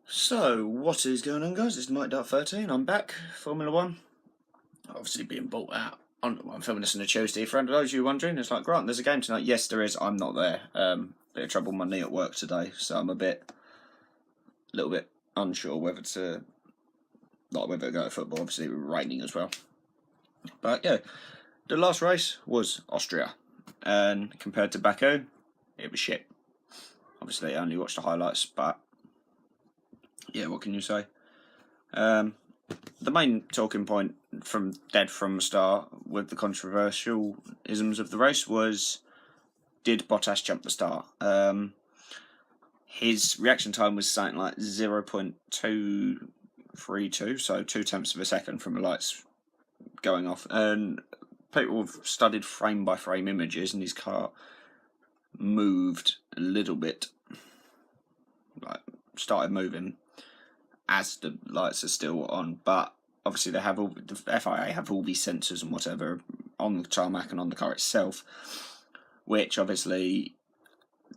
So, what is going on, guys? It's Themightydart13. I'm back, Formula 1. Obviously being bought out. I'm filming this on a Tuesday. For those of you wondering, it's like, Grant, there's a game tonight. Yes, there is. I'm not there. Bit of trouble with my knee at work today, so I'm a little bit unsure whether to go to football. Obviously, it was raining as well. But yeah, the last race was Austria, and compared to Baku, it was shit. Obviously, I only watched the highlights, but yeah, what can you say? The main talking point from the start with the controversial isms of the race was, did Bottas jump the start? His reaction time was something like 0.232, so 2/10 of a second from the lights going off. And people have studied frame by frame images, and his car moved a little bit, like started moving as the lights are still on, but obviously the FIA have all these sensors and whatever on the tarmac and on the car itself, which obviously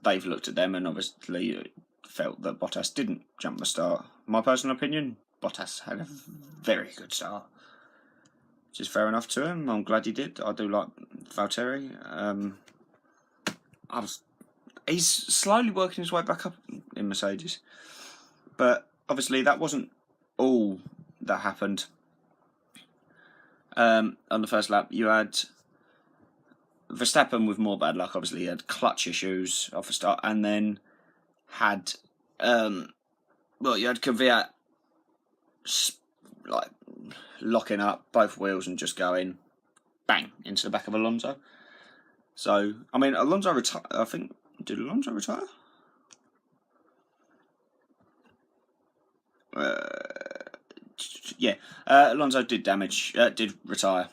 they've looked at them and obviously felt that Bottas didn't jump the start. My personal opinion, Bottas had a very good start, which is fair enough to him. I'm glad he did. I do like Valtteri. He's slowly working his way back up in Mercedes, but obviously that wasn't all that happened. On the first lap, you had Verstappen with more bad luck. Obviously, he had clutch issues off the start, and then had you had Kvyat like locking up both wheels and just going bang into the back of Alonso. So I mean, Alonso retired. I think, did Alonso retire? Yeah, Alonso did retire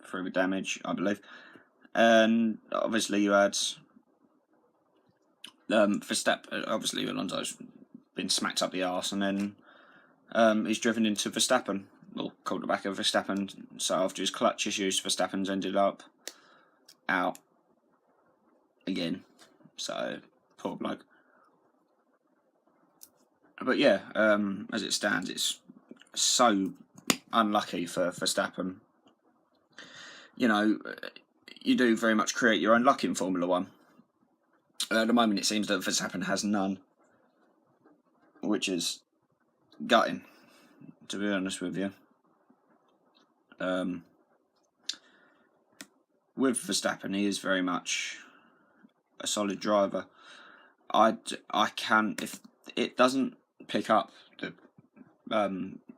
through damage, I believe. And obviously you had Verstappen. Obviously Alonso's been smacked up the arse, and then he's driven into Verstappen, or called the back of Verstappen. So after his clutch issues, Verstappen's ended up out again. So poor bloke. But yeah, as it stands, it's so unlucky for Verstappen. You know, you do very much create your own luck in Formula 1. At the moment, it seems that Verstappen has none, which is gutting, to be honest with you. With Verstappen, he is very much a solid driver. I can, if it doesn't pick up the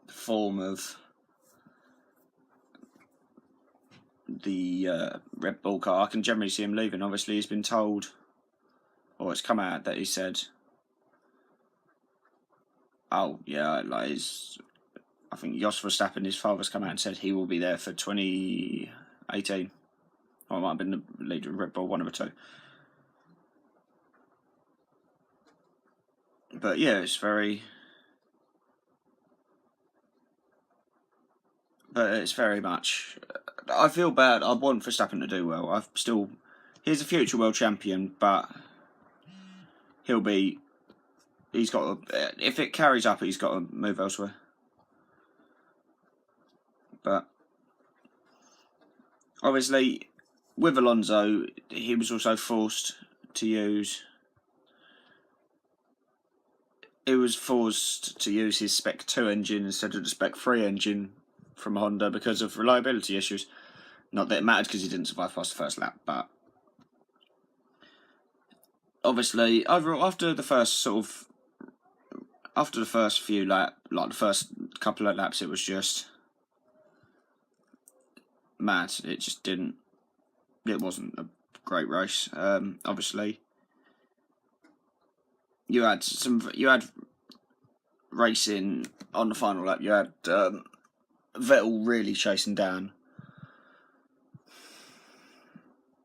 form of the Red Bull car, I can generally see him leaving. Obviously, he's been told, or it's come out that he said, "Oh yeah, like I think Jos Verstappen, his father's come out and said he will be there for 2018, or it might have been the leader of Red Bull, one of the two." But yeah, it's very much. I feel bad. I want Verstappen to do well. He's a future world champion, but he's got to, if it carries up, he's got to move elsewhere. But obviously, with Alonso, he was also forced to use. He was forced to use his Spec 2 engine instead of the Spec 3 engine from Honda because of reliability issues. Not that it mattered because he didn't survive past the first lap, but obviously, overall, after the first few laps, like the first couple of laps, it was just mad. It wasn't a great race. Obviously, you had racing on the final lap. You had Vettel really chasing down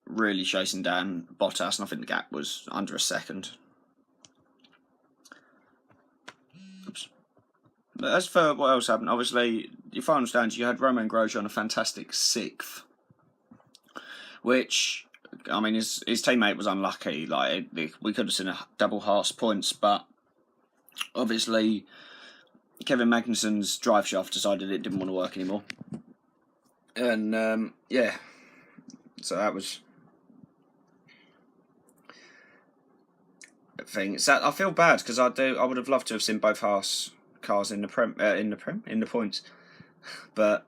Bottas, and I think the gap was under a second. Oops. But as for what else happened, obviously, your final stands, you had Romain Grosjean on a fantastic 6th, which, I mean, his teammate was unlucky. Like, we could have seen a double Haas points, but Obviously, Kevin Magnussen's drive shaft decided it didn't want to work anymore. And, yeah. So that was a thing. So I feel bad because I would have loved to have seen both Haas cars in the points. But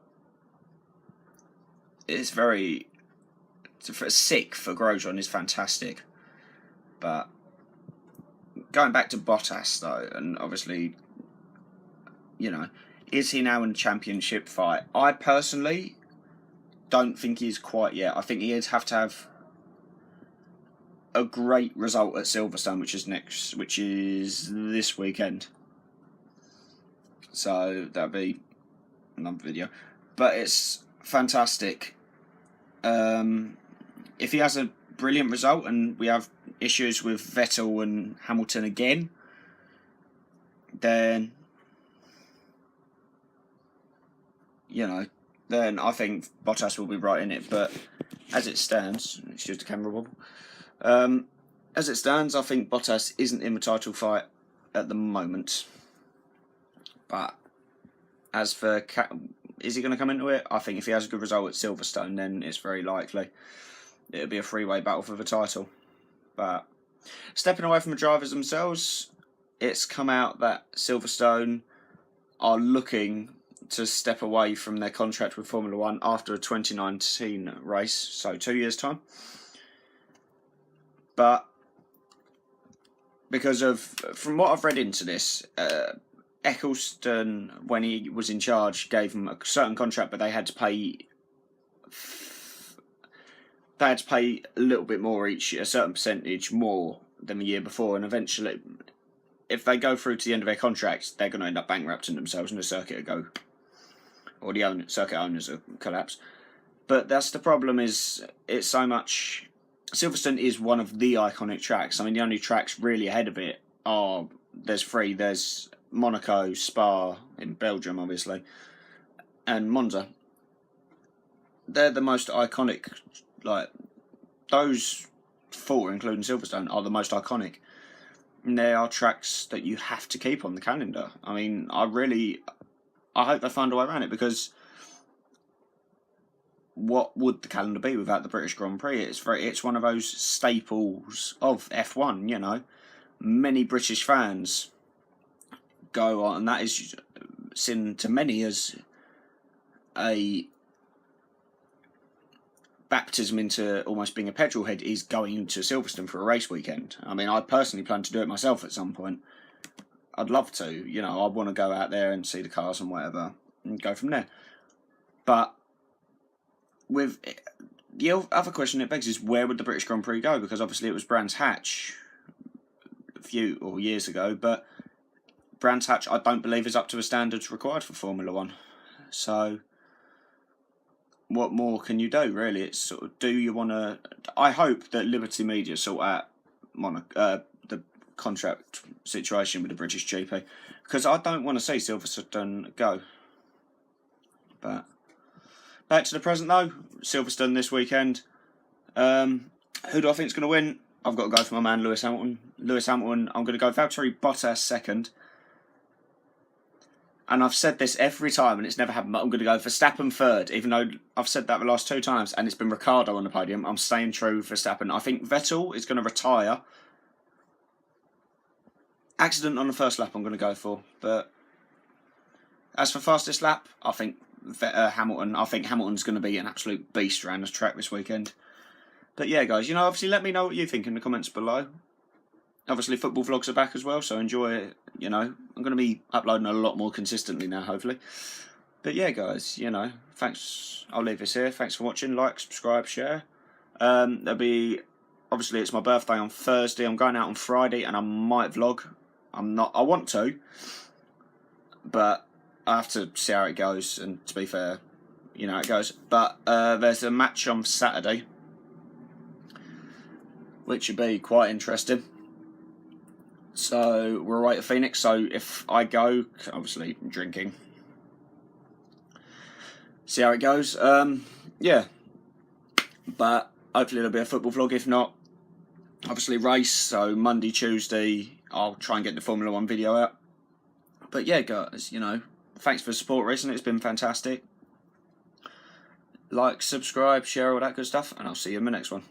it's very sick for Grosjean is fantastic. But going back to Bottas though, and obviously, is he now in a championship fight? I personally don't think he's quite yet. I think he'd have to have a great result at Silverstone, which is this weekend. So that'll be another video. But it's fantastic. If he has a brilliant result and we have issues with Vettel and Hamilton again, then then I think Bottas will be right in it. But as it stands, excuse the camera wobble. As it stands, I think Bottas isn't in the title fight at the moment. But as for is he going to come into it? I think if he has a good result at Silverstone, then it's very likely it'll be a three-way battle for the title. But stepping away from the drivers themselves, it's come out that Silverstone are looking to step away from their contract with Formula 1 after a 2019 race, so 2 years' time. But because from what I've read into this, Eccleston, when he was in charge, gave them a certain contract, but they had to pay a little bit more each, a certain percentage more than the year before, and eventually, if they go through to the end of their contract, they're going to end up bankrupting themselves, and the circuit will go, or the circuit owners will collapse. But that's the problem. Is it's so much. Silverstone is one of the iconic tracks. I mean, the only tracks really ahead of it are there's three. There's Monaco, Spa in Belgium, obviously, and Monza. They're the most iconic. Like those four, including Silverstone, are the most iconic. And they are tracks that you have to keep on the calendar. I mean, I hope they find a way around it, because what would the calendar be without the British Grand Prix? It's one of those staples of F1. Many British fans go on, and that is seen to many as a baptism into almost being a petrol head, is going into Silverstone for a race weekend. I mean, I personally plan to do it myself at some point. I'd love to, I want to go out there and see the cars and whatever, and go from there. But with the other question it begs is, where would the British Grand Prix go? Because obviously it was Brands Hatch a few years ago, but Brands Hatch I don't believe is up to the standards required for Formula 1. So what more can you do, really? It's sort of, do you want to... I hope that Liberty Media sort out the contract situation with the British GP, because I don't want to see Silverstone go. But back to the present though, Silverstone this weekend. Who do I think is going to win? I've got to go for my man Lewis Hamilton. I'm going to go Valtteri Bottas second. And I've said this every time and it's never happened, but I'm going to go Verstappen third, even though I've said that the last 2 times and it's been Ricciardo on the podium. I'm staying true with Verstappen. I think Vettel is going to retire. Accident on the first lap I'm going to go for. But as for fastest lap, I think Hamilton. I think Hamilton's going to be an absolute beast around the track this weekend. But yeah, guys, obviously let me know what you think in the comments below. Obviously, football vlogs are back as well, so enjoy it. I'm going to be uploading a lot more consistently now, hopefully. But yeah, guys, thanks. I'll leave this here. Thanks for watching. Like, subscribe, share. There'll be... Obviously, it's my birthday on Thursday. I'm going out on Friday, and I might vlog. I want to, but I have to see how it goes, and to be fair, how it goes. But there's a match on Saturday, which would be quite interesting. So we're away to Phoenix, so if I go, obviously drinking, see how it goes. Yeah, but hopefully there'll be a football vlog. If not, obviously race, so Monday, Tuesday I'll try and get the Formula 1 video out. But yeah, guys, you know, thanks for the support recently. It's been fantastic. Like, subscribe, share, all that good stuff, and I'll see you in the next one.